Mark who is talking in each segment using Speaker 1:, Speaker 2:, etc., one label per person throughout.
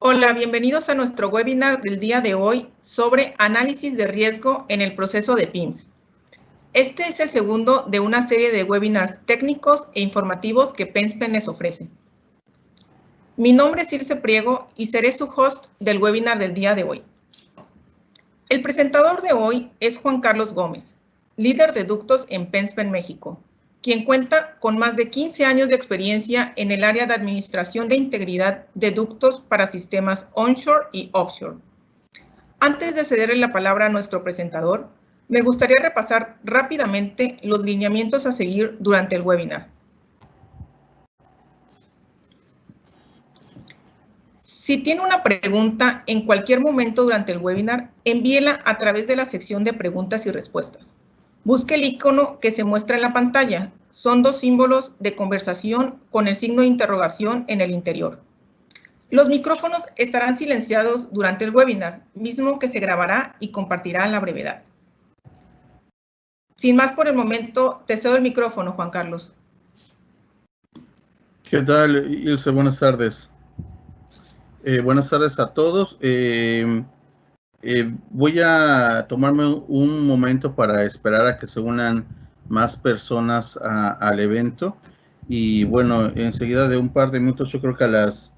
Speaker 1: Hola, bienvenidos a nuestro webinar del día de hoy sobre análisis de riesgo en el proceso de PIMS. Este es el segundo de una serie de webinars técnicos e informativos que PenSpen les ofrece. Mi nombre es Ilse Priego y seré su host del webinar del día de hoy. El presentador de hoy es Juan Carlos Gómez, líder de ductos en PenSpen México, quien cuenta con más de 15 años de experiencia en el área de administración de integridad de ductos para sistemas onshore y offshore. Antes de cederle la palabra a nuestro presentador, me gustaría repasar rápidamente los lineamientos a seguir durante el webinar. Si tiene una pregunta en cualquier momento durante el webinar, envíela a través de la sección de preguntas y respuestas. Busque el icono que se muestra en la pantalla. Son dos símbolos de conversación con el signo de interrogación en el interior. Los micrófonos estarán silenciados durante el webinar, mismo que se grabará y compartirá a la brevedad. Sin más por el momento, te cedo el micrófono, Juan Carlos.
Speaker 2: ¿Qué tal, Ilse? Buenas tardes. Buenas tardes a todos. Voy a tomarme un momento para esperar a que se unan más personas al evento. Y bueno, enseguida de un par de minutos, yo creo que a las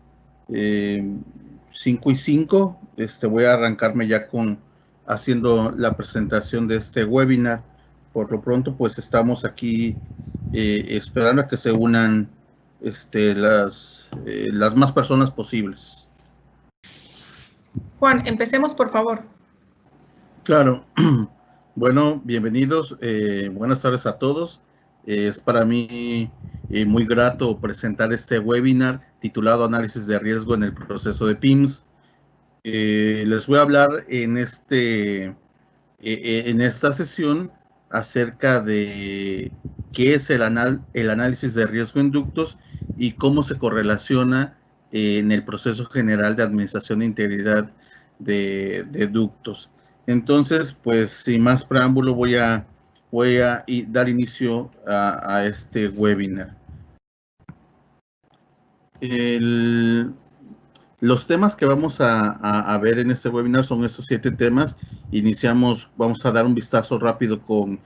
Speaker 2: 5:05, voy a arrancarme ya haciendo la presentación de este webinar. Por lo pronto, pues estamos aquí esperando a que se unan las más personas posibles.
Speaker 1: Juan, empecemos, por favor.
Speaker 2: Claro. Bueno, bienvenidos. Buenas tardes a todos. Es para mí muy grato presentar este webinar titulado Análisis de riesgo en el proceso de PIMS. Les voy a hablar en esta sesión acerca de qué es el análisis de riesgo en ductos y cómo se correlaciona en el proceso general de administración de integridad de ductos. Entonces, pues sin más preámbulo, voy a dar inicio a este webinar. Los temas que vamos a ver en este webinar son estos 7 temas. Vamos a dar un vistazo rápido con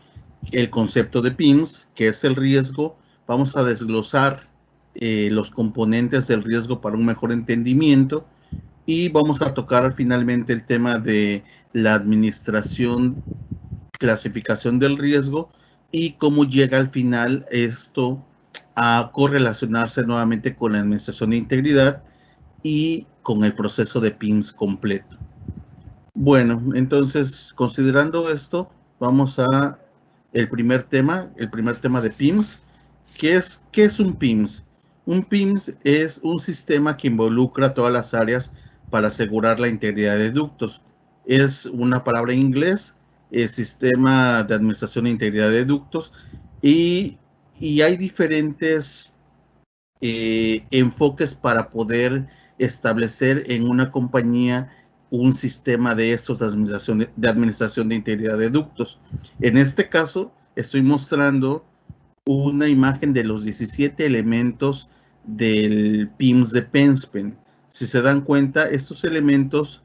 Speaker 2: el concepto de PIMS, que es el riesgo. Vamos a desglosar los componentes del riesgo para un mejor entendimiento. Y vamos a tocar finalmente el tema de la administración, clasificación del riesgo y cómo llega al final esto a correlacionarse nuevamente con la administración de integridad y con el proceso de PIMS completo. Bueno, entonces, considerando esto, vamos a el primer tema de PIMS. ¿Qué es un PIMS? Un PIMS es un sistema que involucra todas las áreas para asegurar la integridad de ductos. Es una palabra en inglés, Sistema de Administración de Integridad de Ductos, y hay diferentes enfoques para poder establecer en una compañía un sistema de estos de administración de integridad de ductos. En este caso, estoy mostrando una imagen de los 17 elementos del PIMS de PenSpen. Si se dan cuenta, estos elementos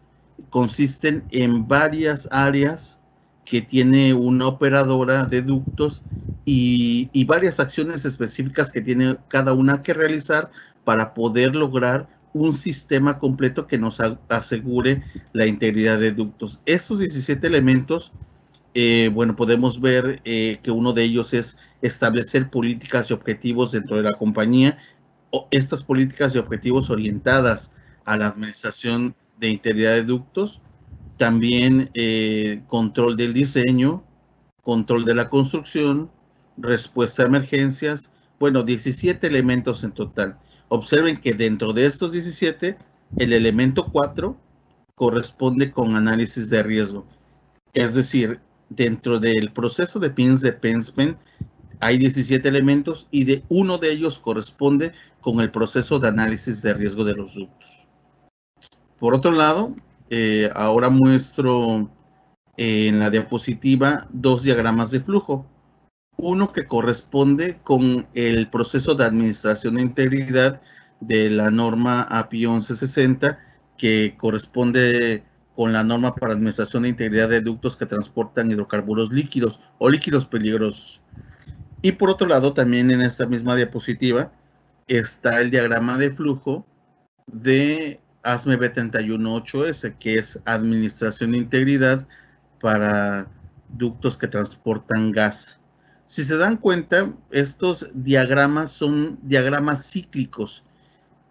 Speaker 2: consisten en varias áreas que tiene una operadora de ductos y varias acciones específicas que tiene cada una que realizar para poder lograr un sistema completo que nos asegure la integridad de ductos. Estos 17 elementos, bueno, podemos ver que uno de ellos es establecer políticas y objetivos dentro de la compañía. Estas políticas y objetivos orientadas a la administración de integridad de ductos. También control del diseño, control de la construcción, respuesta a emergencias. Bueno, 17 elementos en total. Observen que dentro de estos 17, el elemento 4 corresponde con análisis de riesgo. Es decir, dentro del proceso de PIMS de PenSpen hay 17 elementos y uno de ellos corresponde con el proceso de análisis de riesgo de los ductos. Por otro lado, ahora muestro en la diapositiva 2 diagramas de flujo. Uno que corresponde con el proceso de administración de integridad de la norma API 1160 que corresponde con la norma para administración de integridad de ductos que transportan hidrocarburos líquidos o líquidos peligrosos. Y por otro lado, también en esta misma diapositiva está el diagrama de flujo de ASME B318S, que es administración de integridad para ductos que transportan gas. Si se dan cuenta, estos diagramas son diagramas cíclicos.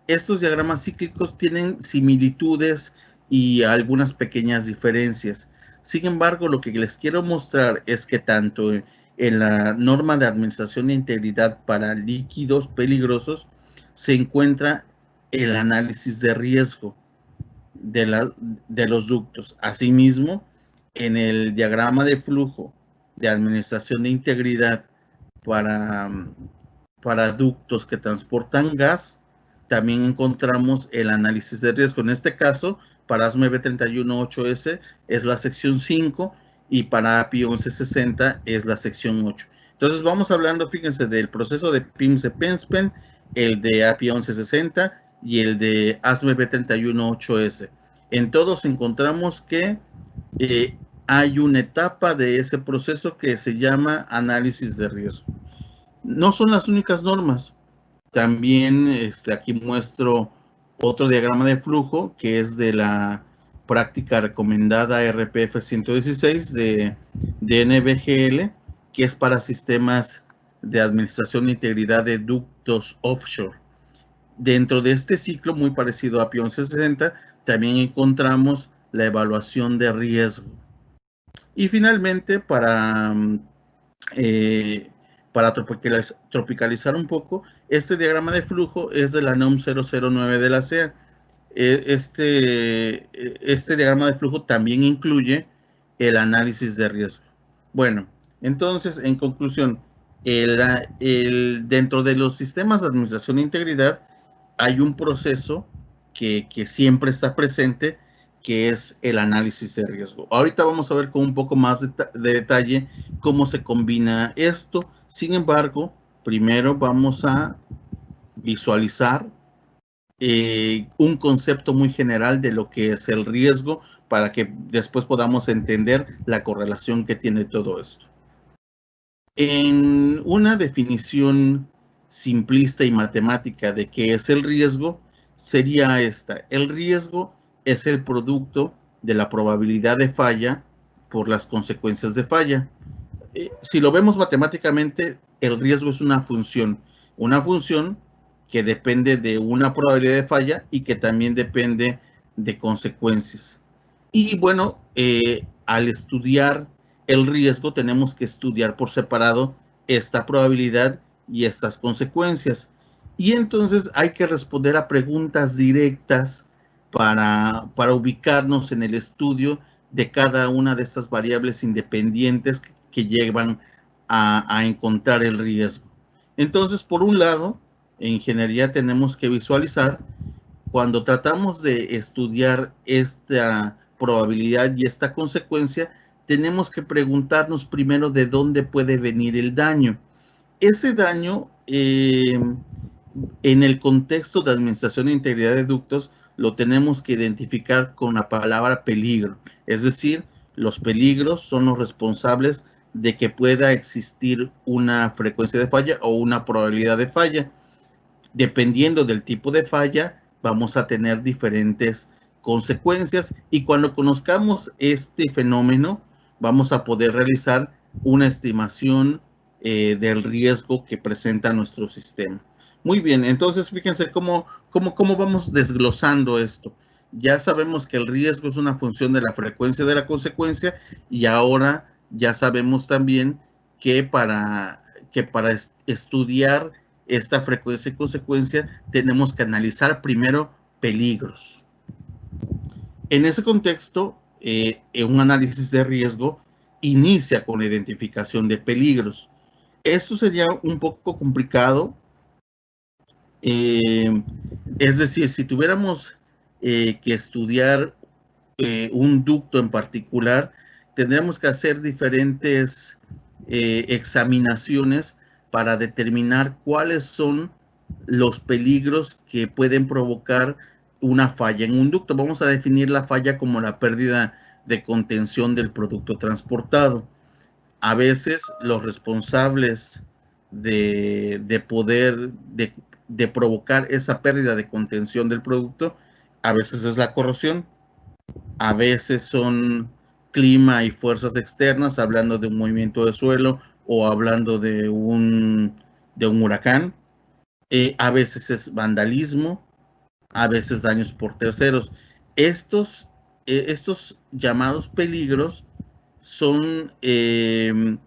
Speaker 2: Estos diagramas cíclicos tienen similitudes y algunas pequeñas diferencias. Sin embargo, lo que les quiero mostrar es que tanto en la norma de administración de integridad para líquidos peligrosos se encuentra el análisis de riesgo de los ductos. Asimismo, en el diagrama de flujo de administración de integridad para ductos que transportan gas, también encontramos el análisis de riesgo. En este caso, para ASME B318S es la sección 5 y para API 1160 es la sección 8. Entonces vamos hablando, fíjense, del proceso de PIMS-PENSPEN, el de API 1160 y el de ASME B318S. En todos encontramos que hay una etapa de ese proceso que se llama análisis de riesgo. No son las únicas normas. También aquí muestro otro diagrama de flujo que es de la práctica recomendada RPF 116 de NBGL, que es para sistemas de administración de integridad de ductos offshore. Dentro de este ciclo, muy parecido a API 1160, también encontramos la evaluación de riesgo. Y finalmente, para tropicalizar un poco, este diagrama de flujo es de la NOM 009 de la CEA. Este diagrama de flujo también incluye el análisis de riesgo. Bueno, entonces, en conclusión, dentro de los sistemas de administración de integridad hay un proceso que siempre está presente, que es el análisis de riesgo. Ahorita vamos a ver con un poco más de detalle cómo se combina esto. Sin embargo, primero vamos a visualizar un concepto muy general de lo que es el riesgo para que después podamos entender la correlación que tiene todo esto. En una definición simplista y matemática de qué es el riesgo, sería esta. El riesgo es el producto de la probabilidad de falla por las consecuencias de falla. Si lo vemos matemáticamente, el riesgo es una función que depende de una probabilidad de falla y que también depende de consecuencias. Y bueno, al estudiar el riesgo, tenemos que estudiar por separado esta probabilidad y estas consecuencias. Y entonces hay que responder a preguntas directas para ubicarnos en el estudio de cada una de estas variables independientes que llevan a encontrar el riesgo. Entonces, por un lado, en ingeniería tenemos que visualizar cuando tratamos de estudiar esta probabilidad y esta consecuencia, tenemos que preguntarnos primero de dónde puede venir el daño. Ese daño, en el contexto de administración de integridad de ductos, lo tenemos que identificar con la palabra peligro. Es decir, los peligros son los responsables de que pueda existir una frecuencia de falla o una probabilidad de falla. Dependiendo del tipo de falla, vamos a tener diferentes consecuencias y cuando conozcamos este fenómeno, vamos a poder realizar una estimación del riesgo que presenta nuestro sistema. Muy bien, entonces fíjense cómo vamos desglosando esto. Ya sabemos que el riesgo es una función de la frecuencia de la consecuencia y ahora ya sabemos también que para estudiar esta frecuencia y consecuencia tenemos que analizar primero peligros. En ese contexto, un análisis de riesgo inicia con la identificación de peligros. Esto sería un poco complicado. Es decir, si tuviéramos que estudiar un ducto en particular, tendríamos que hacer diferentes examinaciones para determinar cuáles son los peligros que pueden provocar una falla en un ducto. Vamos a definir la falla como la pérdida de contención del producto transportado. A veces los responsables de provocar esa pérdida de contención del producto, a veces es la corrosión, a veces son clima y fuerzas externas, hablando de un movimiento de suelo o hablando de un huracán. A veces es vandalismo, a veces daños por terceros. Estos llamados peligros son, en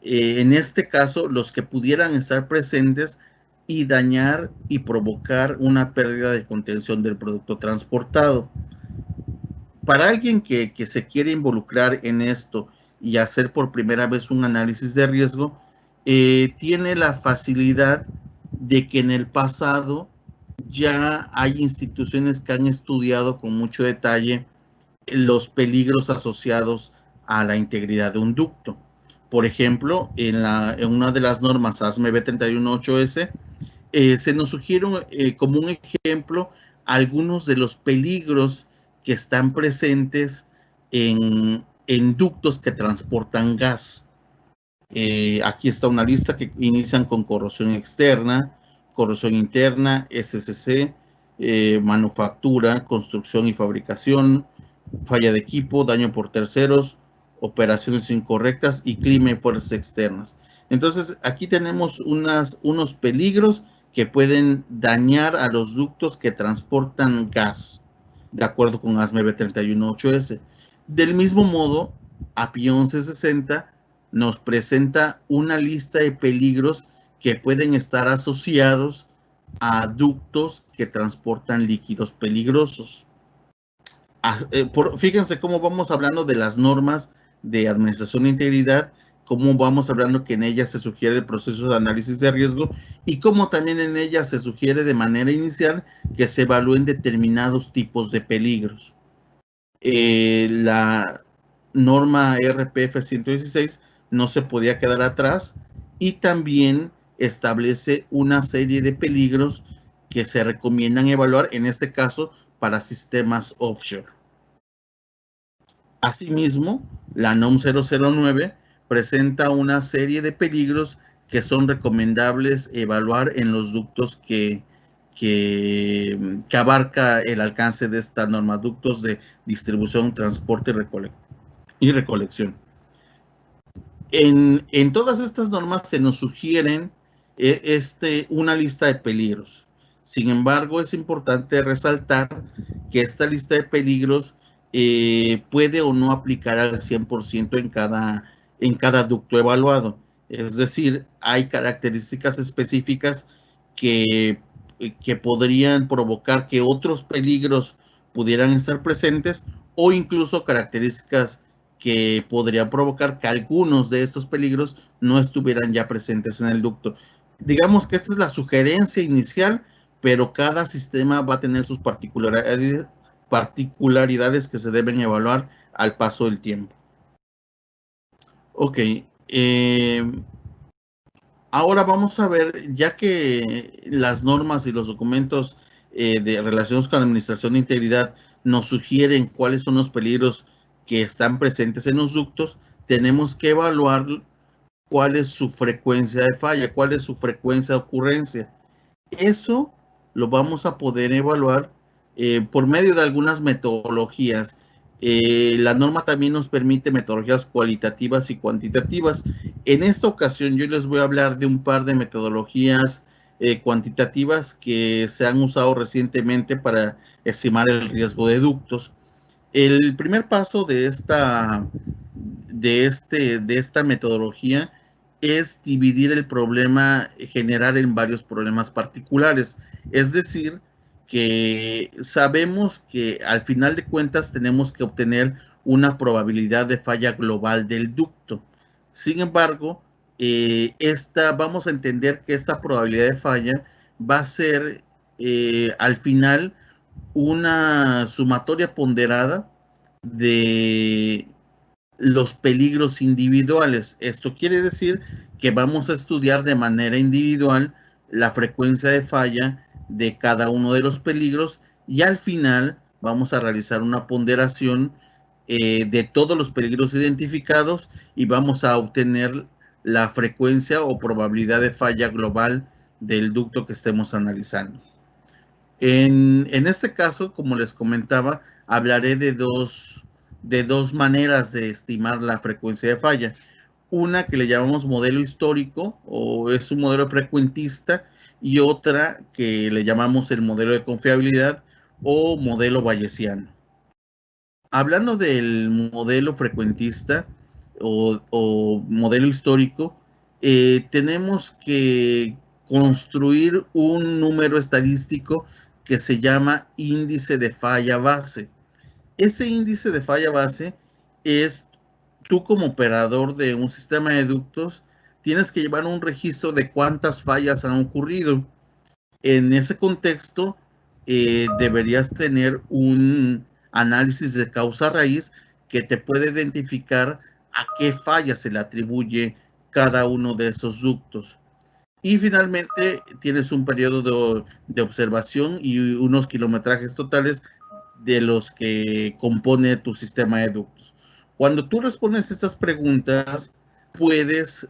Speaker 2: este caso, los que pudieran estar presentes y dañar y provocar una pérdida de contención del producto transportado. Para alguien que se quiere involucrar en esto y hacer por primera vez un análisis de riesgo, tiene la facilidad de que en el pasado ya hay instituciones que han estudiado con mucho detalle los peligros asociados a la integridad de un ducto. Por ejemplo, en una de las normas ASME B318S, se nos sugiere como un ejemplo algunos de los peligros que están presentes en ductos que transportan gas. Aquí está una lista que inician con corrosión externa, corrosión interna, SCC, manufactura, construcción y fabricación, falla de equipo, daño por terceros, operaciones incorrectas y clima y fuerzas externas. Entonces, aquí tenemos unos peligros que pueden dañar a los ductos que transportan gas, de acuerdo con ASME B318S. Del mismo modo, API 1160 nos presenta una lista de peligros que pueden estar asociados a ductos que transportan líquidos peligrosos. Fíjense cómo vamos hablando de las normas de administración de integridad, cómo vamos hablando que en ellas se sugiere el proceso de análisis de riesgo y cómo también en ellas se sugiere de manera inicial que se evalúen determinados tipos de peligros. La norma RPF 116 no se podía quedar atrás y también establece una serie de peligros que se recomiendan evaluar, en este caso, para sistemas offshore. Asimismo, la NOM 009 presenta una serie de peligros que son recomendables evaluar en los ductos que abarca el alcance de esta norma, ductos de distribución, transporte y recolección. En todas estas normas se nos sugieren una lista de peligros. Sin embargo, es importante resaltar que esta lista de peligros puede o no aplicar al 100% en cada ducto evaluado. Es decir, hay características específicas que podrían provocar que otros peligros pudieran estar presentes o incluso características que podrían provocar que algunos de estos peligros no estuvieran ya presentes en el ducto. Digamos que esta es la sugerencia inicial, pero cada sistema va a tener sus particularidades que se deben evaluar al paso del tiempo. Ok, ahora vamos a ver, ya que las normas y los documentos relacionados con la administración de integridad nos sugieren cuáles son los peligros que están presentes en los ductos, tenemos que evaluar cuál es su frecuencia de falla, cuál es su frecuencia de ocurrencia. Eso lo vamos a poder evaluar por medio de algunas metodologías. La norma también nos permite metodologías cualitativas y cuantitativas. En esta ocasión yo les voy a hablar de un par de metodologías cuantitativas que se han usado recientemente para estimar el riesgo de ductos. El primer paso de esta metodología es dividir el problema general en varios problemas particulares. Es decir, que sabemos que al final de cuentas tenemos que obtener una probabilidad de falla global del ducto. Sin embargo, vamos a entender que esta probabilidad de falla va a ser al final una sumatoria ponderada de los peligros individuales. Esto quiere decir que vamos a estudiar de manera individual la frecuencia de falla de cada uno de los peligros y al final vamos a realizar una ponderación de todos los peligros identificados y vamos a obtener la frecuencia o probabilidad de falla global del ducto que estemos analizando. En este caso, como les comentaba, hablaré de dos maneras de estimar la frecuencia de falla. Una que le llamamos modelo histórico o es un modelo frecuentista, y otra que le llamamos el modelo de confiabilidad o modelo bayesiano. Hablando del modelo frecuentista o modelo histórico, tenemos que construir un número estadístico que se llama índice de falla base. Ese índice de falla base es, tú como operador de un sistema de ductos, tienes que llevar un registro de cuántas fallas han ocurrido. En ese contexto, deberías tener un análisis de causa raíz que te puede identificar a qué falla se le atribuye cada uno de esos ductos. Y finalmente tienes un periodo de observación y unos kilometrajes totales de los que compone tu sistema de ductos. Cuando tú respondes estas preguntas, puedes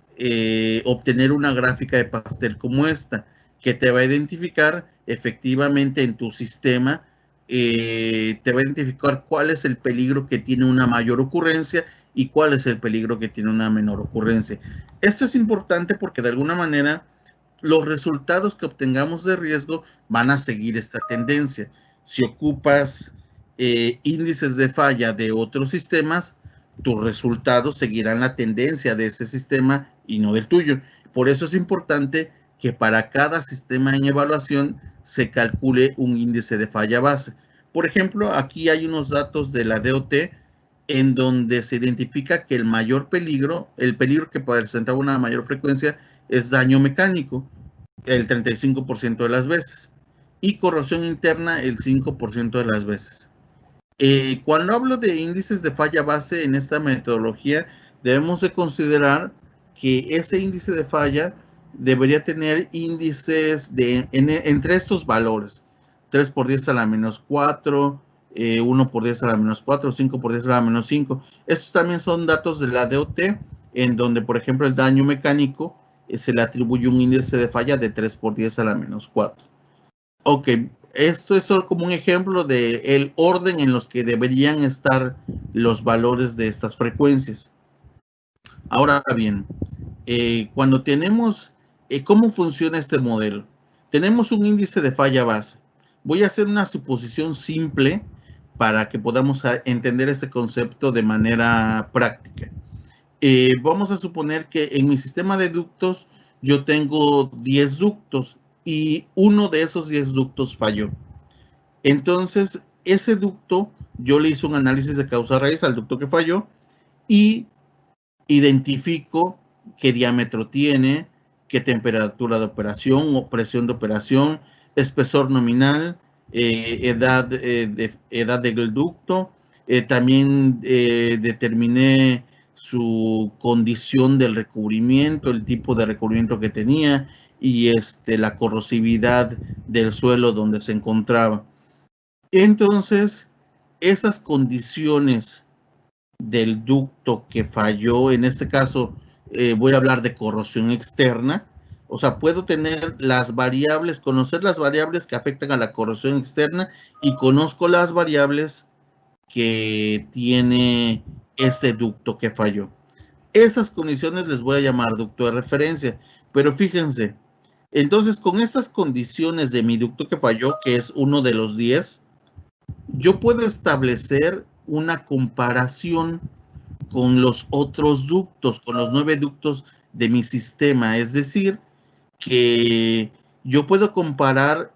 Speaker 2: obtener una gráfica de pastel como esta, que te va a identificar efectivamente en tu sistema, te va a identificar cuál es el peligro que tiene una mayor ocurrencia y cuál es el peligro que tiene una menor ocurrencia. Esto es importante porque de alguna manera los resultados que obtengamos de riesgo van a seguir esta tendencia. Si ocupas índices de falla de otros sistemas, tus resultados seguirán la tendencia de ese sistema y no del tuyo. Por eso es importante que para cada sistema en evaluación se calcule un índice de falla base. Por ejemplo, aquí hay unos datos de la DOT en donde se identifica que el mayor peligro, el peligro que presentaba una mayor frecuencia, es daño mecánico, el 35% de las veces, y corrosión interna el 5% de las veces. Cuando hablo de índices de falla base en esta metodología, debemos de considerar que ese índice de falla debería tener índices entre estos valores: 3 por 10 a la menos 4, 1 por 10 a la menos 4, 5 por 10 a la menos 5. Estos también son datos de la DOT, en donde, por ejemplo, el daño mecánico se le atribuye un índice de falla de 3 por 10 a la menos 4. Ok, esto es solo como un ejemplo del orden en los que deberían estar los valores de estas frecuencias. Ahora bien, cuando tenemos, ¿cómo funciona este modelo? Tenemos un índice de falla base. Voy a hacer una suposición simple para que podamos entender este concepto de manera práctica. Vamos a suponer que en mi sistema de ductos yo tengo 10 ductos y uno de esos 10 ductos falló. Entonces, ese ducto, yo le hice un análisis de causa raíz al ducto que falló y identifico qué diámetro tiene, qué temperatura de operación o presión de operación, espesor nominal, edad del ducto. También determiné su condición del recubrimiento, el tipo de recubrimiento que tenía y la corrosividad del suelo donde se encontraba. Entonces, esas condiciones del ducto que falló, en este caso voy a hablar de corrosión externa, o sea, puedo tener las variables, conocer las variables que afectan a la corrosión externa y conozco las variables que tiene ese ducto que falló. Esas condiciones les voy a llamar ducto de referencia, pero fíjense, entonces con estas condiciones de mi ducto que falló, que es uno de los 10, yo puedo establecer una comparación con los otros ductos, con los 9 ductos de mi sistema. Es decir, que yo puedo comparar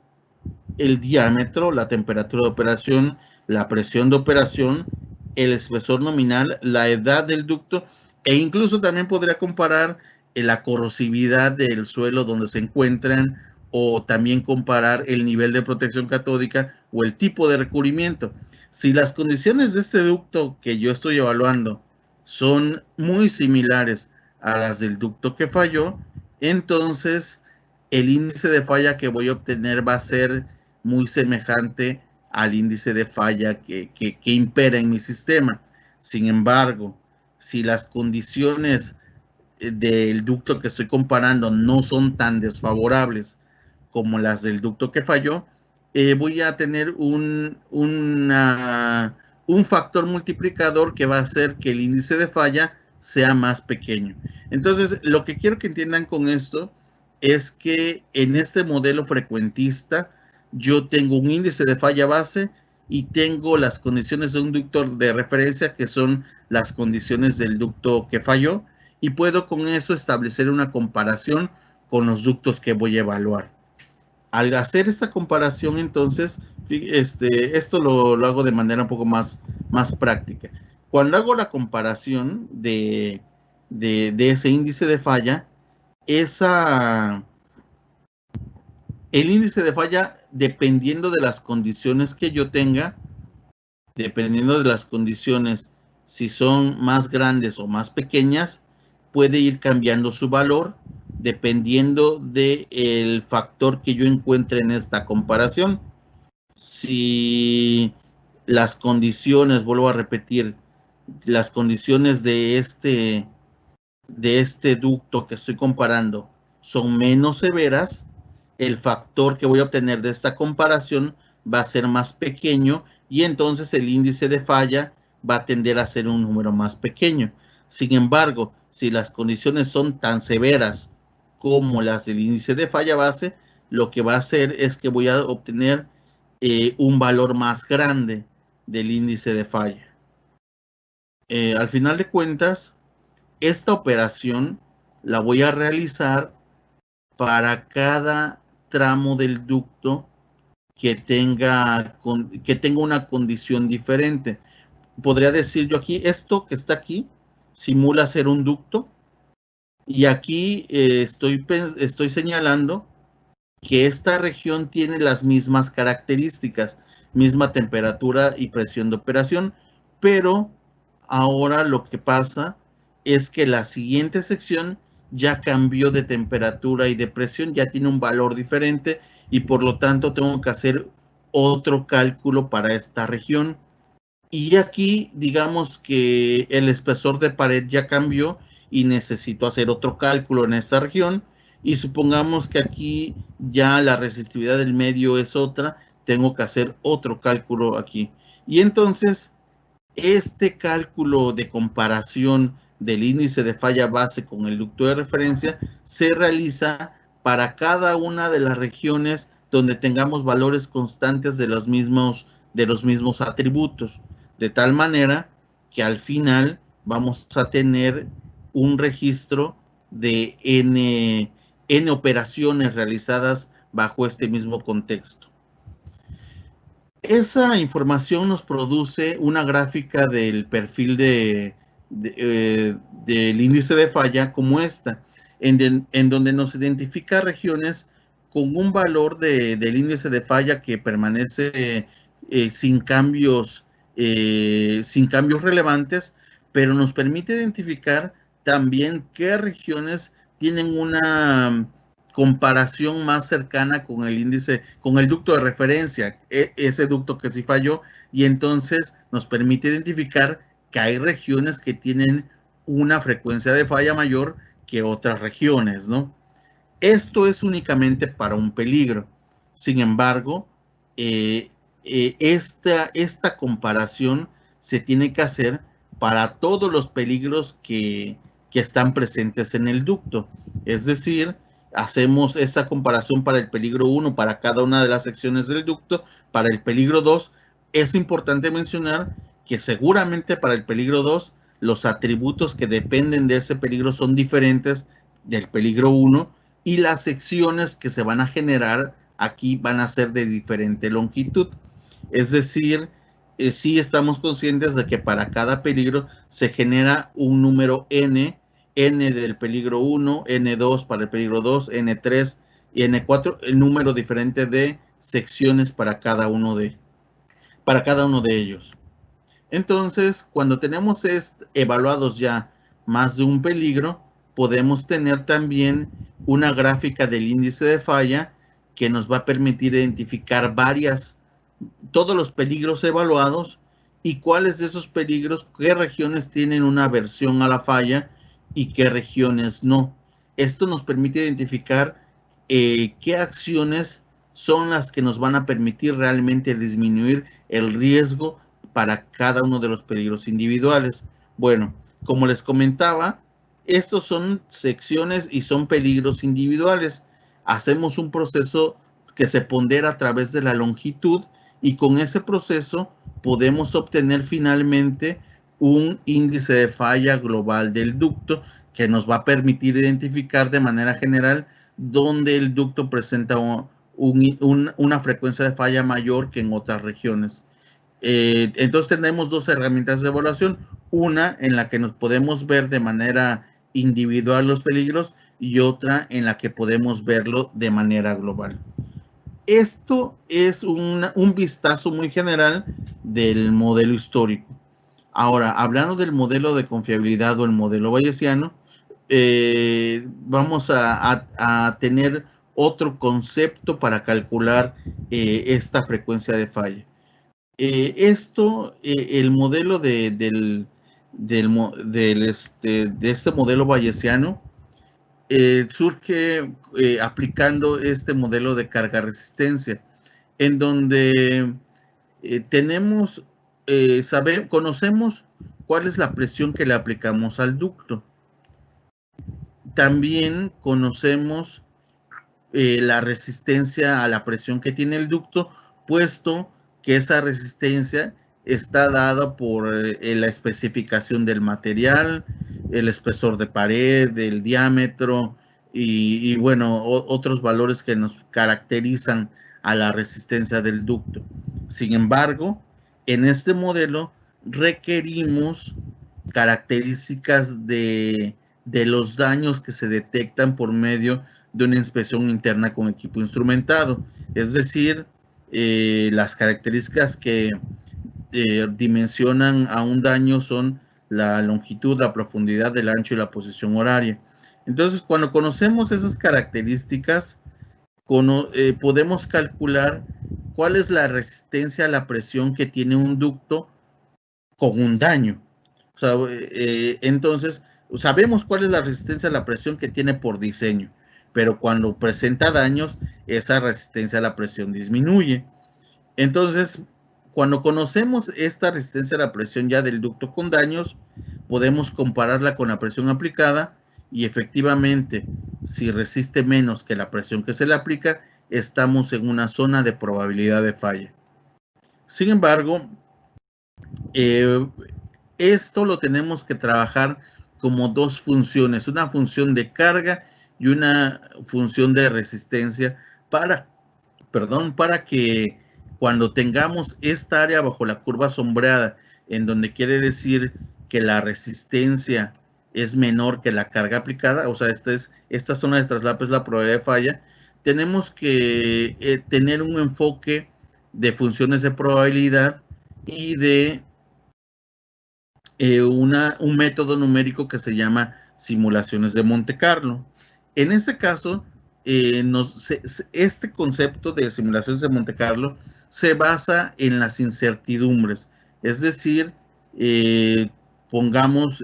Speaker 2: el diámetro, la temperatura de operación, la presión de operación, el espesor nominal, la edad del ducto, e incluso también podría comparar la corrosividad del suelo donde se encuentran, o también comparar el nivel de protección catódica o el tipo de recubrimiento. Si las condiciones de este ducto que yo estoy evaluando son muy similares a las del ducto que falló, entonces el índice de falla que voy a obtener va a ser muy semejante al índice de falla que impera en mi sistema. Sin embargo, si las condiciones del ducto que estoy comparando no son tan desfavorables como las del ducto que falló, voy a tener un factor multiplicador que va a hacer que el índice de falla sea más pequeño. Entonces, lo que quiero que entiendan con esto es que en este modelo frecuentista yo tengo un índice de falla base y tengo las condiciones de un ducto de referencia, que son las condiciones del ducto que falló, y puedo con eso establecer una comparación con los ductos que voy a evaluar. Al hacer esta comparación, entonces, esto lo hago de manera un poco más práctica. Cuando hago la comparación de ese índice de falla, el índice de falla, dependiendo de las condiciones que yo tenga, dependiendo de las condiciones, si son más grandes o más pequeñas, puede ir cambiando su valor dependiendo del factor que yo encuentre en esta comparación. Si las condiciones, vuelvo a repetir, las condiciones de este ducto que estoy comparando son menos severas, el factor que voy a obtener de esta comparación va a ser más pequeño y entonces el índice de falla va a tender a ser un número más pequeño. Sin embargo, si las condiciones son tan severas como las del índice de falla base, lo que va a hacer es que voy a obtener un valor más grande del índice de falla. Al final de cuentas, esta operación la voy a realizar para cada tramo del ducto que tenga una condición diferente. Podría decir yo aquí, esto que está aquí simula ser un ducto, y aquí estoy señalando que esta región tiene las mismas características, misma temperatura y presión de operación, pero ahora lo que pasa es que la siguiente sección ya cambió de temperatura y de presión, ya tiene un valor diferente y por lo tanto tengo que hacer otro cálculo para esta región. Y aquí digamos que el espesor de pared ya cambió y necesito hacer otro cálculo en esta región. Y supongamos que aquí ya la resistividad del medio es otra, tengo que hacer otro cálculo aquí. Y entonces este cálculo de comparación del índice de falla base con el ducto de referencia se realiza para cada una de las regiones donde tengamos valores constantes de los mismos atributos, de tal manera que al final vamos a tener un registro de n operaciones realizadas bajo este mismo contexto. Esa información nos produce una gráfica del perfil del índice de falla como esta, en donde nos identifica regiones con un valor del índice de falla que permanece sin cambios relevantes, pero nos permite identificar también qué regiones tienen una comparación más cercana con el índice, con el ducto de referencia, ese ducto que sí falló, y entonces nos permite identificar que hay regiones que tienen una frecuencia de falla mayor que otras regiones, ¿no? Esto es únicamente para un peligro. Sin embargo, esta comparación se tiene que hacer para todos los peligros que están presentes en el ducto. Es decir, hacemos esa comparación para el peligro 1, para cada una de las secciones del ducto. Para el peligro 2, es importante mencionar que seguramente para el peligro 2, los atributos que dependen de ese peligro son diferentes del peligro 1, y las secciones que se van a generar aquí van a ser de diferente longitud. Es decir, sí estamos conscientes de que para cada peligro se genera un número n del peligro 1, N2 para el peligro 2, N3 y N4, el número diferente de secciones para cada uno de ellos. Entonces, cuando tenemos evaluados ya más de un peligro, podemos tener también una gráfica del índice de falla que nos va a permitir identificar varias todos los peligros evaluados y cuáles de esos peligros, qué regiones tienen una aversión a la falla y qué regiones no. Esto nos permite identificar qué acciones son las que nos van a permitir realmente disminuir el riesgo para cada uno de los peligros individuales. Bueno, como les comentaba, estos son secciones y son peligros individuales. Hacemos un proceso que se pondera a través de la longitud y con ese proceso podemos obtener finalmente un índice de falla global del ducto que nos va a permitir identificar de manera general dónde el ducto presenta una frecuencia de falla mayor que en otras regiones. Entonces tenemos dos herramientas de evaluación, una en la que nos podemos ver de manera individual los peligros y otra en la que podemos verlo de manera global. Esto es un vistazo muy general del modelo histórico. Ahora, hablando del modelo de confiabilidad o el modelo bayesiano, vamos a tener otro concepto para calcular esta frecuencia de falla. El modelo de este modelo bayesiano surge aplicando este modelo de carga resistencia, en donde conocemos cuál es la presión que le aplicamos al ducto. También conocemos la resistencia a la presión que tiene el ducto, puesto que esa resistencia está dada por la especificación del material, el espesor de pared, el diámetro y bueno, otros valores que nos caracterizan a la resistencia del ducto. Sin embargo, en este modelo requerimos características de los daños que se detectan por medio de una inspección interna con equipo instrumentado, es decir, las características que dimensionan a un daño son la longitud, la profundidad, el ancho y la posición horaria. Entonces, cuando conocemos esas características, podemos calcular cuál es la resistencia a la presión que tiene un ducto con un daño. O sea, entonces, sabemos cuál es la resistencia a la presión que tiene por diseño, pero cuando presenta daños, esa resistencia a la presión disminuye. Entonces, cuando conocemos esta resistencia a la presión ya del ducto con daños, podemos compararla con la presión aplicada y efectivamente, si resiste menos que la presión que se le aplica, estamos en una zona de probabilidad de falla. Sin embargo, esto lo tenemos que trabajar como dos funciones, una función de carga y una función de resistencia para que cuando tengamos esta área bajo la curva sombreada, en donde quiere decir que la resistencia es menor que la carga aplicada, o sea, esta zona de traslape es la probabilidad de falla, tenemos que tener un enfoque de funciones de probabilidad y de un método numérico que se llama simulaciones de Monte Carlo. En ese caso, este concepto de simulaciones de Monte Carlo se basa en las incertidumbres, es decir, pongamos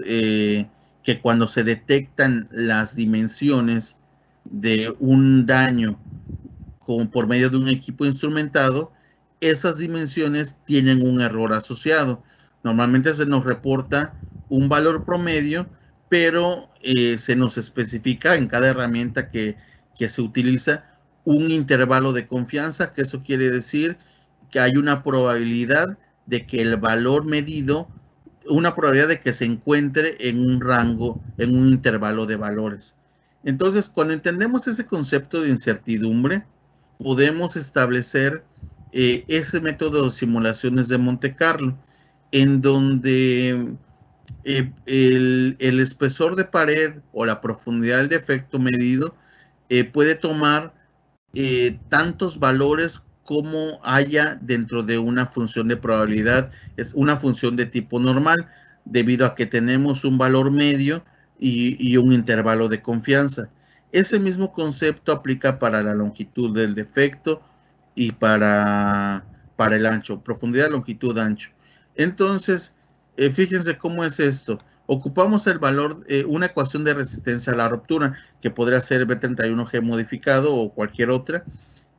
Speaker 2: que cuando se detectan las dimensiones de un daño por medio de un equipo instrumentado, esas dimensiones tienen un error asociado. Normalmente se nos reporta un valor promedio, pero se nos especifica en cada herramienta que se utiliza un intervalo de confianza, que eso quiere decir que hay una probabilidad de que el valor medido, una probabilidad de que se encuentre en un rango, en un intervalo de valores. Entonces, cuando entendemos ese concepto de incertidumbre, podemos establecer ese método de simulaciones de Monte Carlo, en donde el espesor de pared o la profundidad del defecto medido puede tomar tantos valores como haya dentro de una función de probabilidad. Es una función de tipo normal, debido a que tenemos un valor medio y un intervalo de confianza. Ese mismo concepto aplica para la longitud del defecto y para para el ancho, profundidad, longitud, ancho. Entonces, fíjense cómo es esto. Ocupamos el valor, una ecuación de resistencia a la ruptura, que podría ser B31G modificado o cualquier otra,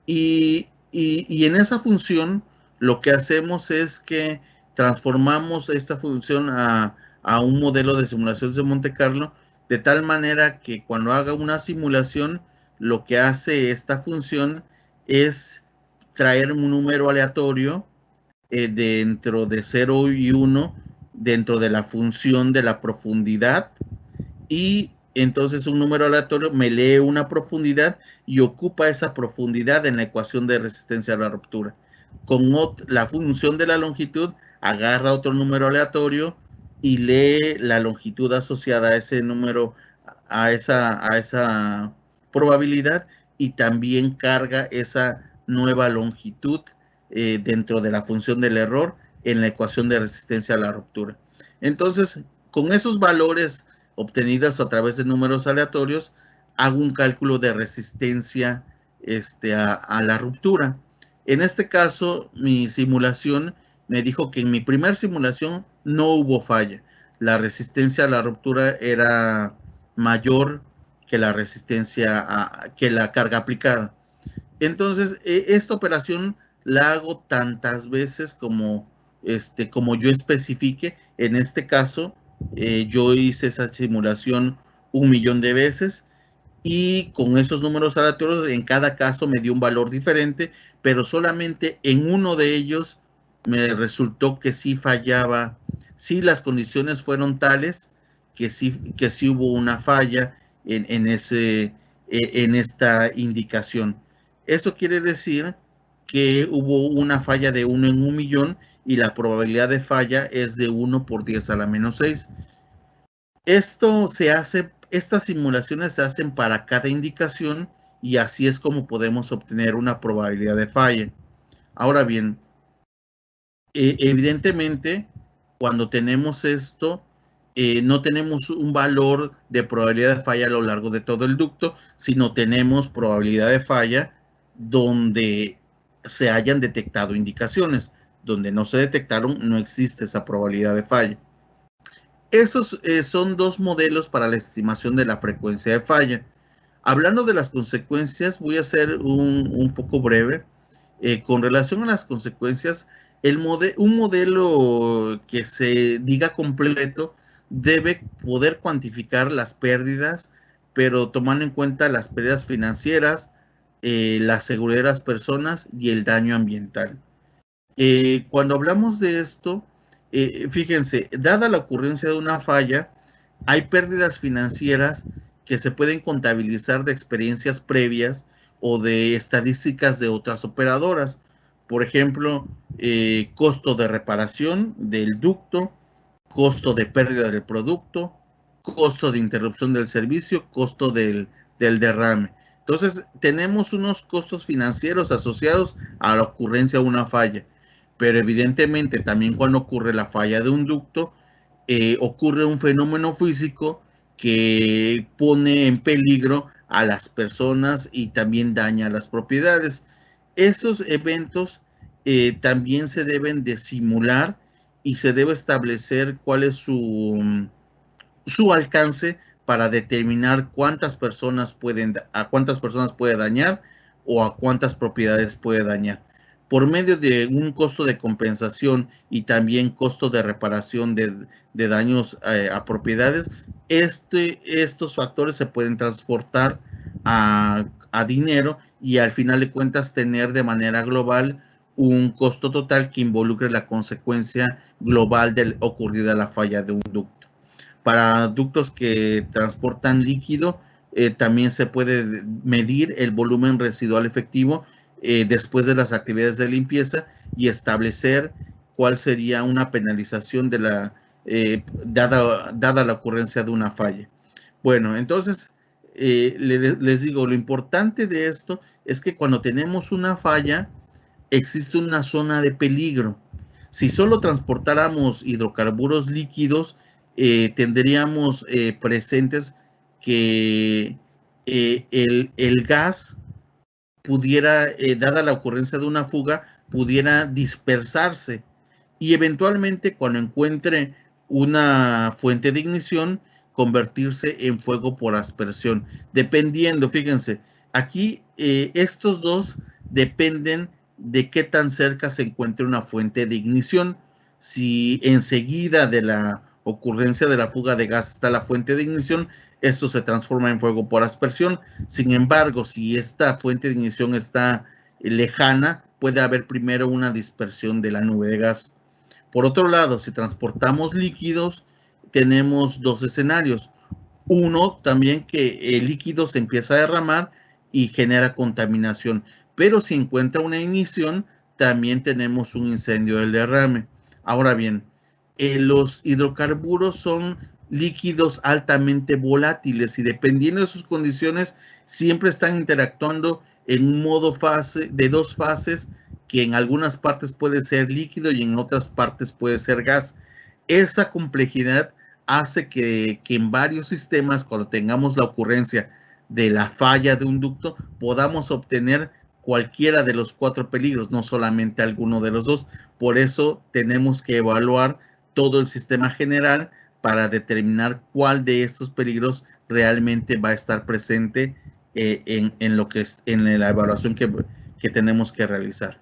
Speaker 2: y en esa función lo que hacemos es que transformamos esta función a un modelo de simulaciones de Monte Carlo, de tal manera que cuando haga una simulación, lo que hace esta función es traer un número aleatorio dentro de 0 y 1, dentro de la función de la profundidad, y entonces un número aleatorio me lee una profundidad y ocupa esa profundidad en la ecuación de resistencia a la ruptura. Con la función de la longitud, agarra otro número aleatorio y lee la longitud asociada a ese número, a esa probabilidad, y también carga esa nueva longitud dentro de la función del error en la ecuación de resistencia a la ruptura. Entonces, con esos valores obtenidas a través de números aleatorios, hago un cálculo de resistencia a la ruptura. En este caso, mi simulación me dijo que en mi primer simulación no hubo falla. La resistencia a la ruptura era mayor que la resistencia que la carga aplicada. Entonces, esta operación la hago tantas veces como yo especifique. En este caso, yo hice esa simulación 1.000.000 de veces, y con esos números aleatorios en cada caso me dio un valor diferente, pero solamente en uno de ellos me resultó que sí fallaba, sí las condiciones fueron tales que sí hubo una falla en esta indicación. Esto quiere decir que hubo una falla de 1 en 1.000.000 y la probabilidad de falla es de 1 por 10 a la menos 6. Estas simulaciones se hacen para cada indicación, y así es como podemos obtener una probabilidad de falla. Ahora bien, evidentemente, cuando tenemos esto, no tenemos un valor de probabilidad de falla a lo largo de todo el ducto, sino tenemos probabilidad de falla donde se hayan detectado indicaciones. Donde no se detectaron, no existe esa probabilidad de falla. Esos son dos modelos para la estimación de la frecuencia de falla. Hablando de las consecuencias, voy a ser un poco breve. Con relación a las consecuencias, un modelo que se diga completo debe poder cuantificar las pérdidas, pero tomando en cuenta las pérdidas financieras, la seguridad de las personas y el daño ambiental. Cuando hablamos de esto, fíjense, dada la ocurrencia de una falla, hay pérdidas financieras que se pueden contabilizar de experiencias previas o de estadísticas de otras operadoras. Por ejemplo, costo de reparación del ducto, costo de pérdida del producto, costo de interrupción del servicio, costo del derrame. Entonces, tenemos unos costos financieros asociados a la ocurrencia de una falla. Pero evidentemente también cuando ocurre la falla de un ducto, ocurre un fenómeno físico que pone en peligro a las personas y también daña las propiedades. Esos eventos también se deben de simular, y se debe establecer cuál es su alcance para determinar a cuántas personas puede dañar o a cuántas propiedades puede dañar. Por medio de un costo de compensación y también costo de reparación de daños a propiedades, estos factores se pueden transportar a dinero, y al final de cuentas tener de manera global un costo total que involucre la consecuencia global de ocurrida la falla de un ducto. Para ductos que transportan líquido, también se puede medir el volumen residual efectivo después de las actividades de limpieza, y establecer cuál sería una penalización dada la ocurrencia de una falla. Bueno, entonces, les digo, lo importante de esto es que cuando tenemos una falla, existe una zona de peligro. Si solo transportáramos hidrocarburos líquidos, tendríamos presentes que el gas pudiera, dada la ocurrencia de una fuga, pudiera dispersarse y eventualmente cuando encuentre una fuente de ignición, convertirse en fuego por aspersión. Dependiendo, fíjense, aquí estos dos dependen de qué tan cerca se encuentre una fuente de ignición. Si enseguida de la ocurrencia de la fuga de gas está la fuente de ignición, esto se transforma en fuego por aspersión. Sin embargo, si esta fuente de ignición está lejana, puede haber primero una dispersión de la nube de gas. Por otro lado, si transportamos líquidos, tenemos dos escenarios. Uno, también que el líquido se empieza a derramar y genera contaminación. Pero si encuentra una ignición, también tenemos un incendio del derrame. Ahora bien, los hidrocarburos son líquidos altamente volátiles y dependiendo de sus condiciones, siempre están interactuando en un modo de dos fases, que en algunas partes puede ser líquido y en otras partes puede ser gas. Esa complejidad hace que en varios sistemas, cuando tengamos la ocurrencia de la falla de un ducto, podamos obtener cualquiera de los cuatro peligros, no solamente alguno de los dos. Por eso tenemos que evaluar todo el sistema general para determinar cuál de estos peligros realmente va a estar presente en la evaluación que tenemos que realizar.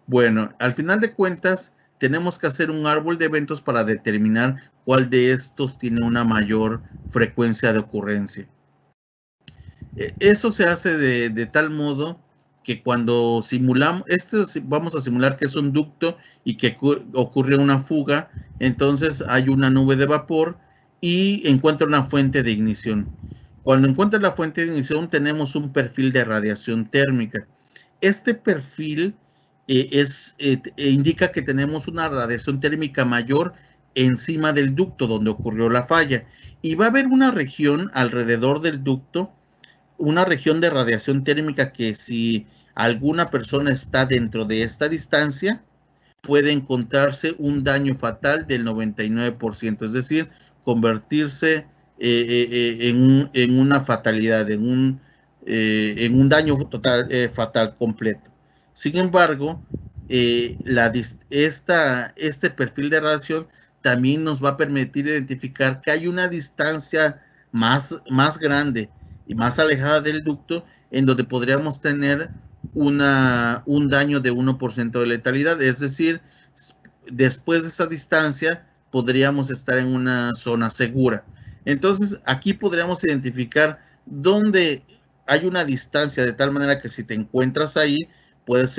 Speaker 2: Bueno, al final de cuentas, tenemos que hacer un árbol de eventos para determinar cuál de estos tiene una mayor frecuencia de ocurrencia. Eso se hace de tal modo que cuando simulamos, vamos a simular que es un ducto y que ocurre una fuga, entonces hay una nube de vapor y encuentra una fuente de ignición. Cuando encuentra la fuente de ignición tenemos un perfil de radiación térmica. Este perfil indica que tenemos una radiación térmica mayor encima del ducto donde ocurrió la falla y va a haber una región alrededor del ducto, una región de radiación térmica que si alguna persona está dentro de esta distancia puede encontrarse un daño fatal del 99%, es decir, convertirse en una fatalidad, en un daño total, fatal completo. Sin embargo, este perfil de radiación también nos va a permitir identificar que hay una distancia más grande y más alejada del ducto en donde podríamos tener un daño de 1% de letalidad, es decir, después de esa distancia podríamos estar en una zona segura. Entonces, aquí podríamos identificar dónde hay una distancia de tal manera que si te encuentras ahí, puedes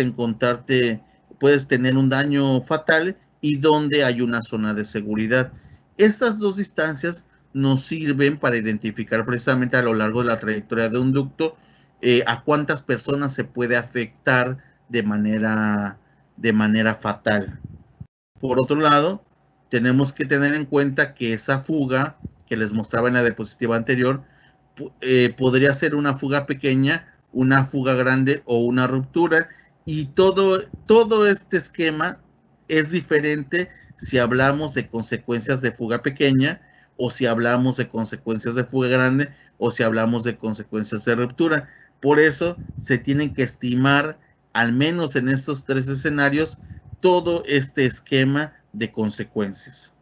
Speaker 2: tener un daño fatal y dónde hay una zona de seguridad. Estas dos distancias nos sirven para identificar precisamente a lo largo de la trayectoria de un ducto a cuántas personas se puede afectar de manera fatal. Por otro lado, tenemos que tener en cuenta que esa fuga que les mostraba en la diapositiva anterior podría ser una fuga pequeña, una fuga grande o una ruptura, y todo este esquema es diferente si hablamos de consecuencias de fuga pequeña o si hablamos de consecuencias de fuga grande o si hablamos de consecuencias de ruptura. Por eso se tienen que estimar, al menos en estos tres escenarios, todo este esquema de consecuencias.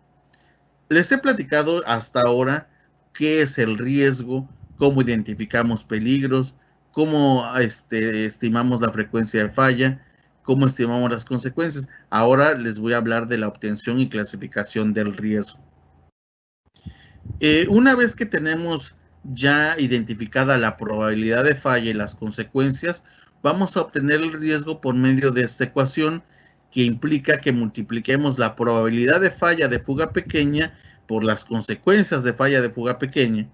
Speaker 2: Les he platicado hasta ahora qué es el riesgo, cómo identificamos peligros, cómo estimamos la frecuencia de falla, cómo estimamos las consecuencias. Ahora les voy a hablar de la obtención y clasificación del riesgo. Una vez que tenemos ya identificada la probabilidad de falla y las consecuencias, vamos a obtener el riesgo por medio de esta ecuación que implica que multipliquemos la probabilidad de falla de fuga pequeña por las consecuencias de falla de fuga pequeña,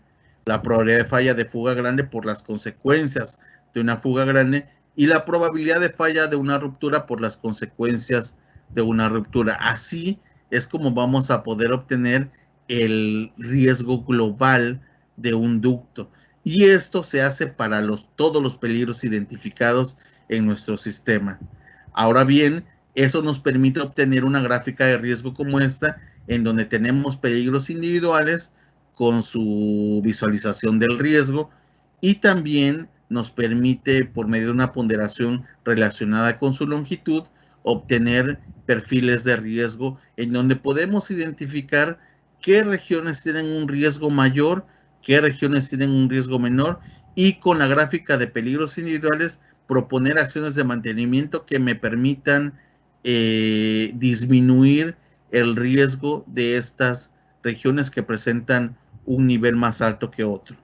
Speaker 2: la probabilidad de falla de fuga grande por las consecuencias de una fuga grande y la probabilidad de falla de una ruptura por las consecuencias de una ruptura. Así es como vamos a poder obtener el riesgo global de un ducto. Y esto se hace para todos los peligros identificados en nuestro sistema. Ahora bien, eso nos permite obtener una gráfica de riesgo como esta, en donde tenemos peligros individuales con su visualización del riesgo y también nos permite, por medio de una ponderación relacionada con su longitud, obtener perfiles de riesgo en donde podemos identificar qué regiones tienen un riesgo mayor, qué regiones tienen un riesgo menor, y con la gráfica de peligros individuales proponer acciones de mantenimiento que me permitan disminuir el riesgo de estas regiones que presentan un nivel más alto que otro.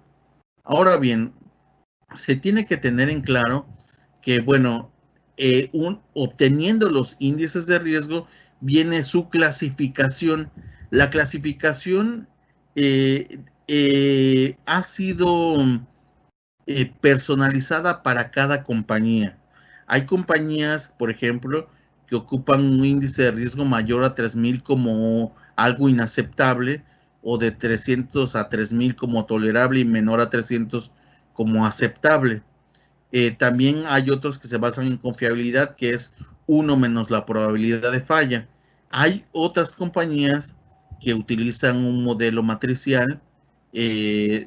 Speaker 2: Ahora bien, se tiene que tener en claro que, bueno, obteniendo los índices de riesgo viene su clasificación. La clasificación ha sido personalizada para cada compañía. Hay compañías, por ejemplo, que ocupan un índice de riesgo mayor a 3,000 como algo inaceptable, o de 300 a 3,000 como tolerable y menor a 300 como aceptable. También hay otros que se basan en confiabilidad, que es 1 menos la probabilidad de falla. Hay otras compañías que utilizan un modelo matricial,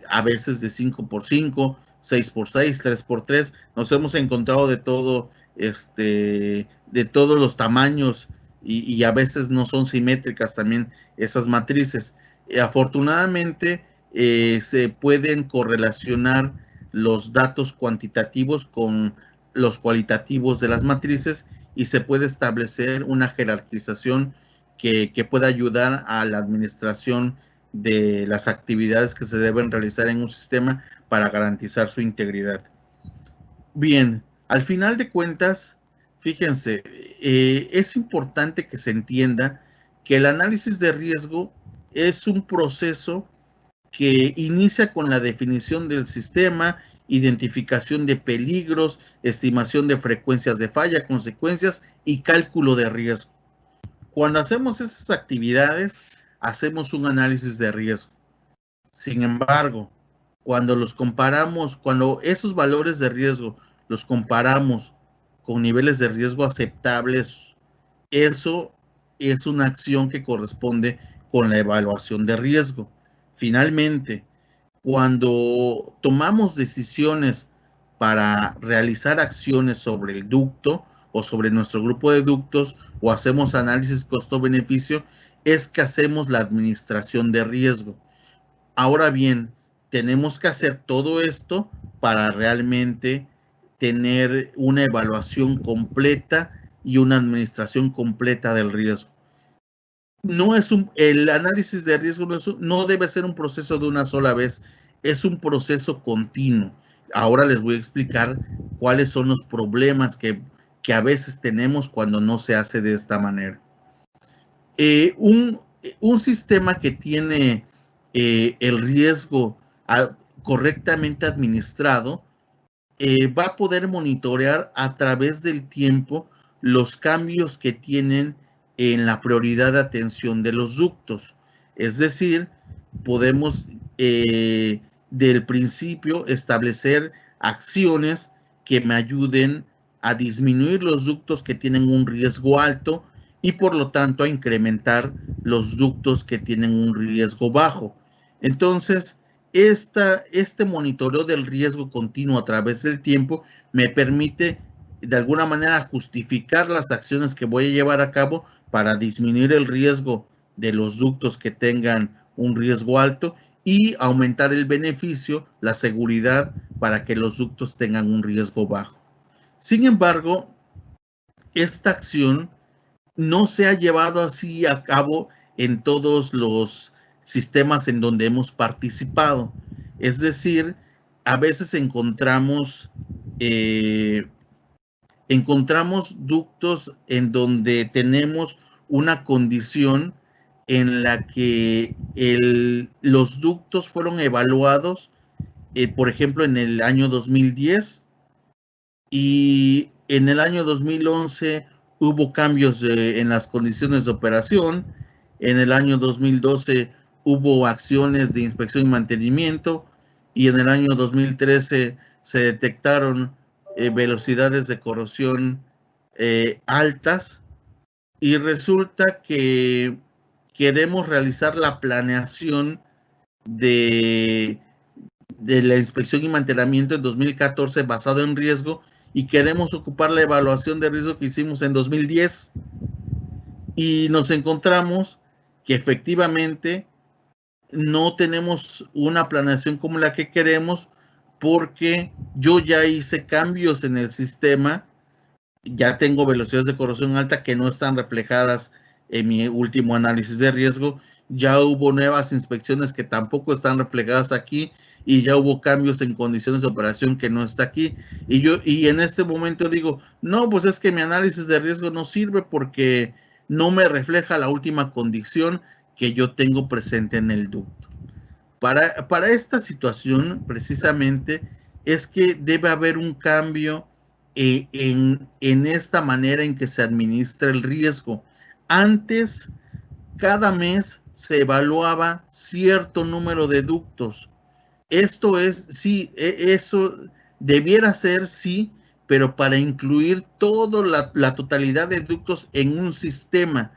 Speaker 2: a veces de 5x5, 6x6, 3x3. Nos hemos encontrado de todo, de todos los tamaños, y a veces no son simétricas también esas matrices. Afortunadamente, se pueden correlacionar los datos cuantitativos con los cualitativos de las matrices, y se puede establecer una jerarquización que pueda ayudar a la administración de las actividades que se deben realizar en un sistema para garantizar su integridad. Bien, al final de cuentas, fíjense, es importante que se entienda que el análisis de riesgo es un proceso que inicia con la definición del sistema, identificación de peligros, estimación de frecuencias de falla, consecuencias y cálculo de riesgo. Cuando hacemos esas actividades, hacemos un análisis de riesgo. Sin embargo, cuando los comparamos, cuando esos valores de riesgo los comparamos con niveles de riesgo aceptables, eso es una acción que corresponde con la evaluación de riesgo. Finalmente, cuando tomamos decisiones para realizar acciones sobre el ducto o sobre nuestro grupo de ductos, o hacemos análisis costo-beneficio, es que hacemos la administración de riesgo. Ahora bien, tenemos que hacer todo esto para realmente tener una evaluación completa y una administración completa del riesgo. El análisis de riesgo no debe ser un proceso de una sola vez, es un proceso continuo. Ahora les voy a explicar cuáles son los problemas que a veces tenemos cuando no se hace de esta manera. Un sistema que tiene el riesgo correctamente administrado va a poder monitorear a través del tiempo los cambios que tienen en la prioridad de atención de los ductos. Es decir, podemos del principio establecer acciones que me ayuden a disminuir los ductos que tienen un riesgo alto, y por lo tanto a incrementar los ductos que tienen un riesgo bajo. Entonces, este monitoreo del riesgo continuo a través del tiempo me permite de alguna manera justificar las acciones que voy a llevar a cabo para disminuir el riesgo de los ductos que tengan un riesgo alto y aumentar el beneficio, la seguridad, para que los ductos tengan un riesgo bajo. Sin embargo, esta acción no se ha llevado así a cabo en todos los sistemas en donde hemos participado. Es decir, a veces encontramos ductos en donde tenemos una condición en la que los ductos fueron evaluados, por ejemplo, en el año 2010, y en el año 2011 hubo cambios en las condiciones de operación. En el año 2012 hubo acciones de inspección y mantenimiento, y en el año 2013 se detectaron velocidades de corrosión altas, y resulta que queremos realizar la planeación de la inspección y mantenimiento en 2014 basado en riesgo, y queremos ocupar la evaluación de riesgo que hicimos en 2010 y nos encontramos que efectivamente no tenemos una planeación como la que queremos porque yo ya hice cambios en el sistema, ya tengo velocidades de corrosión alta que no están reflejadas en mi último análisis de riesgo, ya hubo nuevas inspecciones que tampoco están reflejadas aquí y ya hubo cambios en condiciones de operación que no está aquí. Y en este momento digo, no, pues es que mi análisis de riesgo no sirve porque no me refleja la última condición que yo tengo presente en el ducto. Para esta situación, precisamente, es que debe haber un cambio en esta manera en que se administra el riesgo. Antes, cada mes se evaluaba cierto número de ductos. Esto es, sí, eso debiera ser, sí, pero para incluir toda la totalidad de ductos en un sistema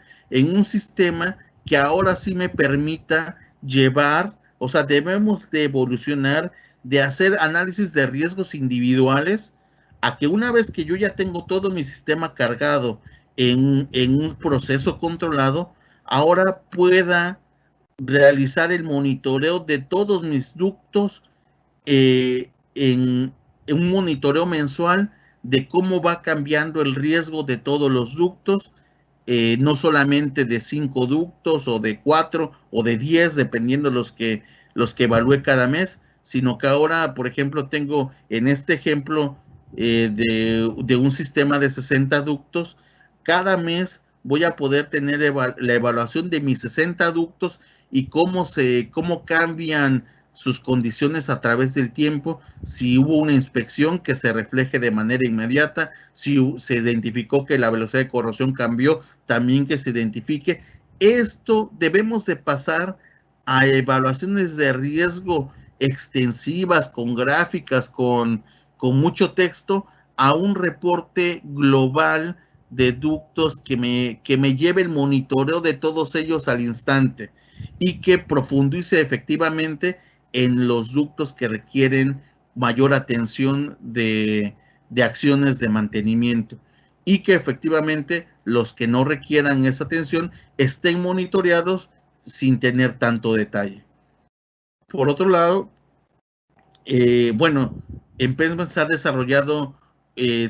Speaker 2: que ahora sí me permita llevar, o sea, debemos de evolucionar de hacer análisis de riesgos individuales a que una vez que yo ya tengo todo mi sistema cargado en un proceso controlado, ahora pueda realizar el monitoreo de todos mis ductos en un monitoreo mensual de cómo va cambiando el riesgo de todos los ductos, no solamente de 5 ductos o de 4 o de 10, dependiendo los que evalúe cada mes, sino que ahora, por ejemplo, tengo en este ejemplo de un sistema de 60 ductos, cada mes voy a poder tener la evaluación de mis 60 ductos y cómo cambian sus condiciones a través del tiempo, si hubo una inspección que se refleje de manera inmediata, si se identificó que la velocidad de corrosión cambió, también que se identifique. Esto debemos de pasar a evaluaciones de riesgo extensivas, con gráficas, con mucho texto, a un reporte global de ductos que me lleve el monitoreo de todos ellos al instante y que profundice efectivamente en los ductos que requieren mayor atención de acciones de mantenimiento y que efectivamente los que no requieran esa atención estén monitoreados sin tener tanto detalle. Por otro lado, bueno, en PEMS se ha desarrollado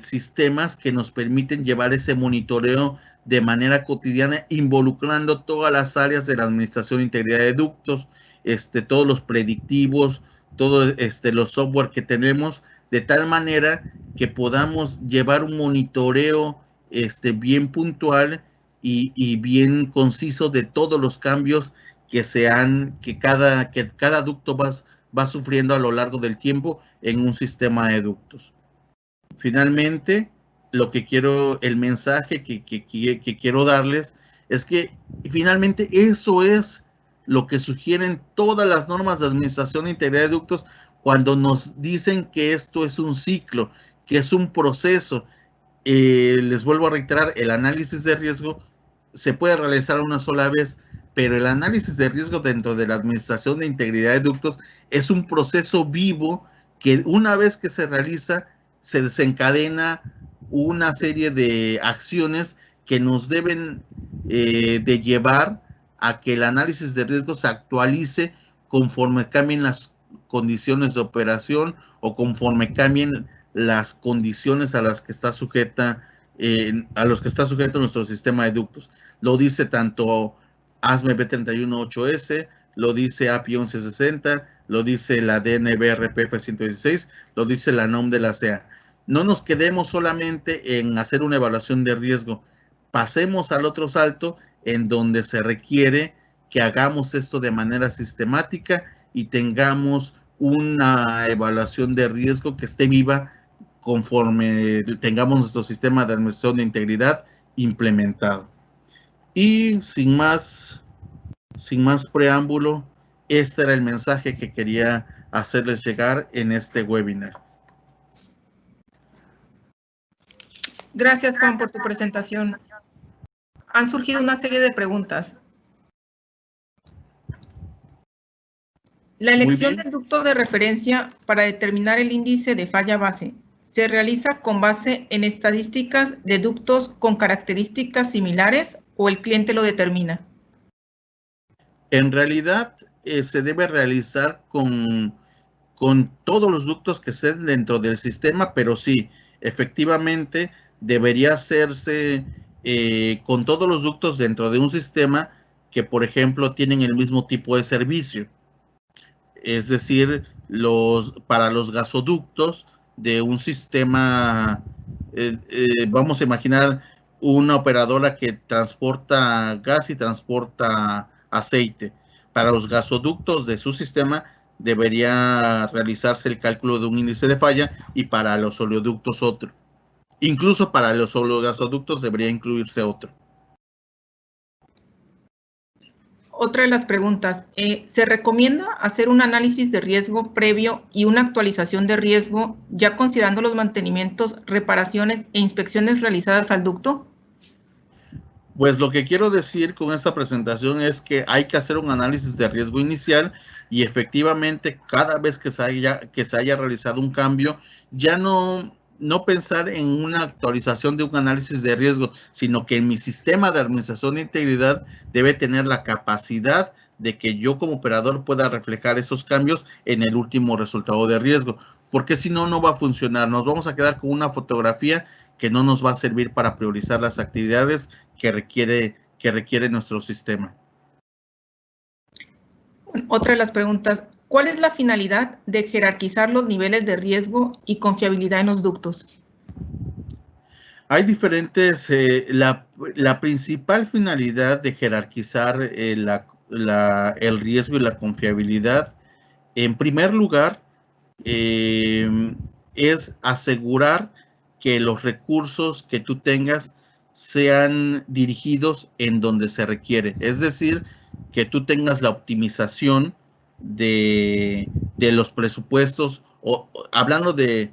Speaker 2: sistemas que nos permiten llevar ese monitoreo de manera cotidiana, involucrando todas las áreas de la administración de integridad de ductos, todos los predictivos, todos los software que tenemos, de tal manera que podamos llevar un monitoreo bien puntual y bien conciso de todos los cambios que cada ducto va sufriendo a lo largo del tiempo en un sistema de ductos. Finalmente, el mensaje que quiero darles es que finalmente eso es lo que sugieren todas las normas de administración de integridad de ductos cuando nos dicen que esto es un ciclo, que es un proceso. Les vuelvo a reiterar, el análisis de riesgo se puede realizar una sola vez, pero el análisis de riesgo dentro de la administración de integridad de ductos es un proceso vivo que una vez que se realiza, se desencadena una serie de acciones que nos deben de llevar a que el análisis de riesgo se actualice conforme cambien las condiciones de operación o conforme cambien las condiciones a las que está sujeta nuestro sistema de ductos. Lo dice tanto ASME B318S, lo dice API 1160, lo dice la DNB-RPF 116, lo dice la NOM de la CEA. No nos quedemos solamente en hacer una evaluación de riesgo, pasemos al otro salto en donde se requiere que hagamos esto de manera sistemática y tengamos una evaluación de riesgo que esté viva conforme tengamos nuestro sistema de administración de integridad implementado. Y sin más preámbulo, este era el mensaje que quería hacerles llegar en este webinar.
Speaker 1: Gracias, Juan, por tu presentación. Han surgido una serie de preguntas. La elección del ducto de referencia para determinar el índice de falla base se realiza con base en estadísticas de ductos con características similares o el cliente lo determina?
Speaker 2: En realidad, se debe realizar con todos los ductos que estén dentro del sistema, pero sí, efectivamente, debería hacerse con todos los ductos dentro de un sistema que, por ejemplo, tienen el mismo tipo de servicio. Es decir, para los gasoductos de un sistema, vamos a imaginar una operadora que transporta gas y transporta aceite. Para los gasoductos de su sistema debería realizarse el cálculo de un índice de falla y para los oleoductos otro. Incluso para los oleogasoductos debería incluirse otro.
Speaker 1: Otra de las preguntas, ¿se recomienda hacer un análisis de riesgo previo y una actualización de riesgo ya considerando los mantenimientos, reparaciones e inspecciones realizadas al ducto?
Speaker 2: Pues lo que quiero decir con esta presentación es que hay que hacer un análisis de riesgo inicial y efectivamente cada vez que se haya realizado un cambio, ya no pensar en una actualización de un análisis de riesgo, sino que mi sistema de administración de integridad debe tener la capacidad de que yo como operador pueda reflejar esos cambios en el último resultado de riesgo, porque si no, no va a funcionar. Nos vamos a quedar con una fotografía que no nos va a servir para priorizar las actividades que requiere nuestro sistema.
Speaker 1: Otra de las preguntas, ¿cuál es la finalidad de jerarquizar los niveles de riesgo y confiabilidad en los ductos?
Speaker 2: Hay diferentes, la principal finalidad de jerarquizar el riesgo y la confiabilidad, en primer lugar, es asegurar que los recursos que tú tengas sean dirigidos en donde se requiere. Es decir, que tú tengas la optimización de los presupuestos, hablando de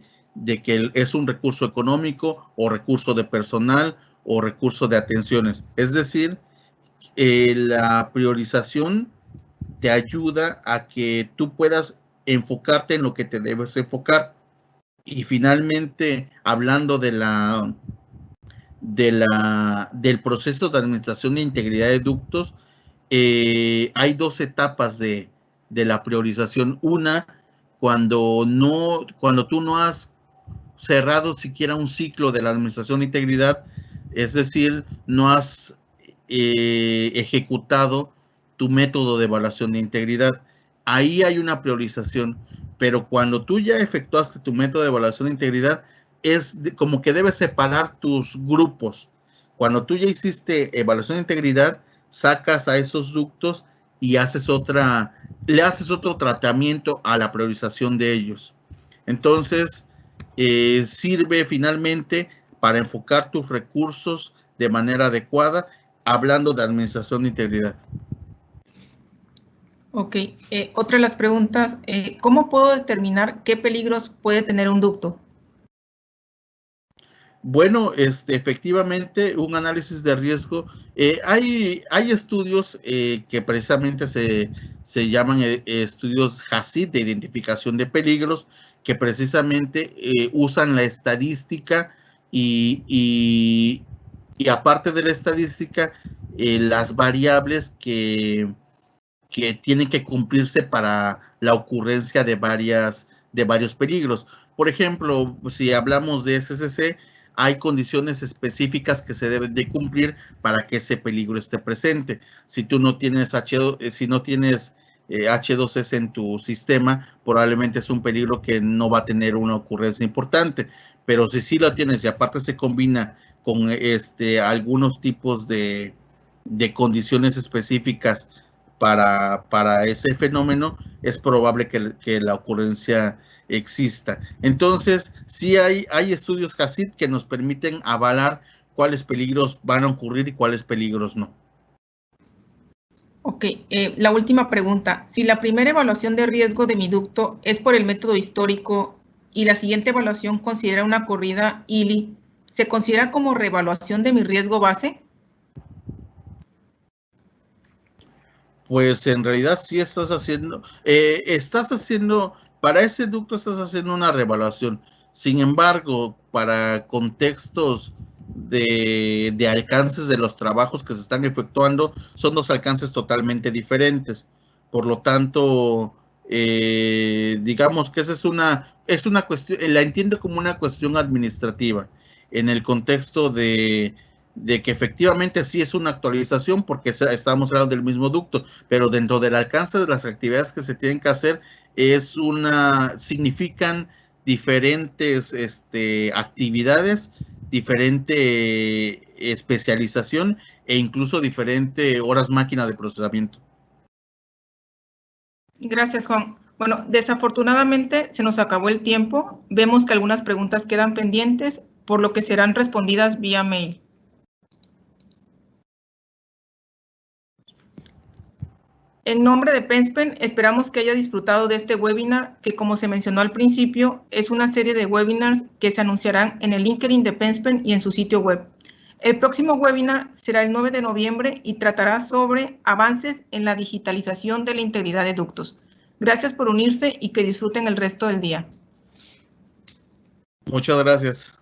Speaker 2: que es un recurso económico o recurso de personal o recurso de atenciones. Es decir, la priorización te ayuda a que tú puedas enfocarte en lo que te debes enfocar. Y finalmente, hablando del proceso de administración de integridad de ductos, hay dos etapas de la priorización. Una, cuando tú no has cerrado siquiera un ciclo de la administración de integridad, es decir, no has ejecutado tu método de evaluación de integridad. Ahí hay una priorización, pero cuando tú ya efectuaste tu método de evaluación de integridad, como que debes separar tus grupos. Cuando tú ya hiciste evaluación de integridad, sacas a esos ductos y le haces otro tratamiento a la priorización de ellos. Entonces, sirve finalmente para enfocar tus recursos de manera adecuada, hablando de administración de integridad.
Speaker 1: Ok, otra de las preguntas, ¿cómo puedo determinar qué peligros puede tener un ducto?
Speaker 2: Bueno, efectivamente, un análisis de riesgo, hay estudios que precisamente se llaman estudios HACCP de identificación de peligros, que precisamente usan la estadística y aparte de la estadística, las variables que tienen que cumplirse para la ocurrencia de varios peligros. Por ejemplo, si hablamos de SCC, hay condiciones específicas que se deben de cumplir para que ese peligro esté presente. Si tú no tienes H2S en tu sistema, probablemente es un peligro que no va a tener una ocurrencia importante. Pero si sí lo tienes y aparte se combina con algunos tipos de condiciones específicas para ese fenómeno, es probable que la ocurrencia exista. Entonces, sí hay estudios HACCP que nos permiten avalar cuáles peligros van a ocurrir y cuáles peligros no.
Speaker 1: Ok, la última pregunta. Si la primera evaluación de riesgo de mi ducto es por el método histórico y la siguiente evaluación considera una corrida ILI, ¿se considera como reevaluación de mi riesgo base?
Speaker 2: Pues en realidad sí estás haciendo, para ese ducto estás haciendo una reevaluación. Sin embargo, para contextos de alcances de los trabajos que se están efectuando, son dos alcances totalmente diferentes. Por lo tanto, digamos que esa es una cuestión, la entiendo como una cuestión administrativa, en el contexto de que efectivamente sí es una actualización porque estamos hablando del mismo ducto, pero dentro del alcance de las actividades que se tienen que hacer significan diferentes actividades, diferente especialización e incluso diferente horas máquina de procesamiento.
Speaker 1: Gracias, Juan. Bueno, desafortunadamente se nos acabó el tiempo. Vemos que algunas preguntas quedan pendientes, por lo que serán respondidas vía mail. En nombre de PenSpen, esperamos que haya disfrutado de este webinar, que como se mencionó al principio, es una serie de webinars que se anunciarán en el LinkedIn de PenSpen y en su sitio web. El próximo webinar será el 9 de noviembre y tratará sobre avances en la digitalización de la integridad de ductos. Gracias por unirse y que disfruten el resto del día.
Speaker 2: Muchas gracias.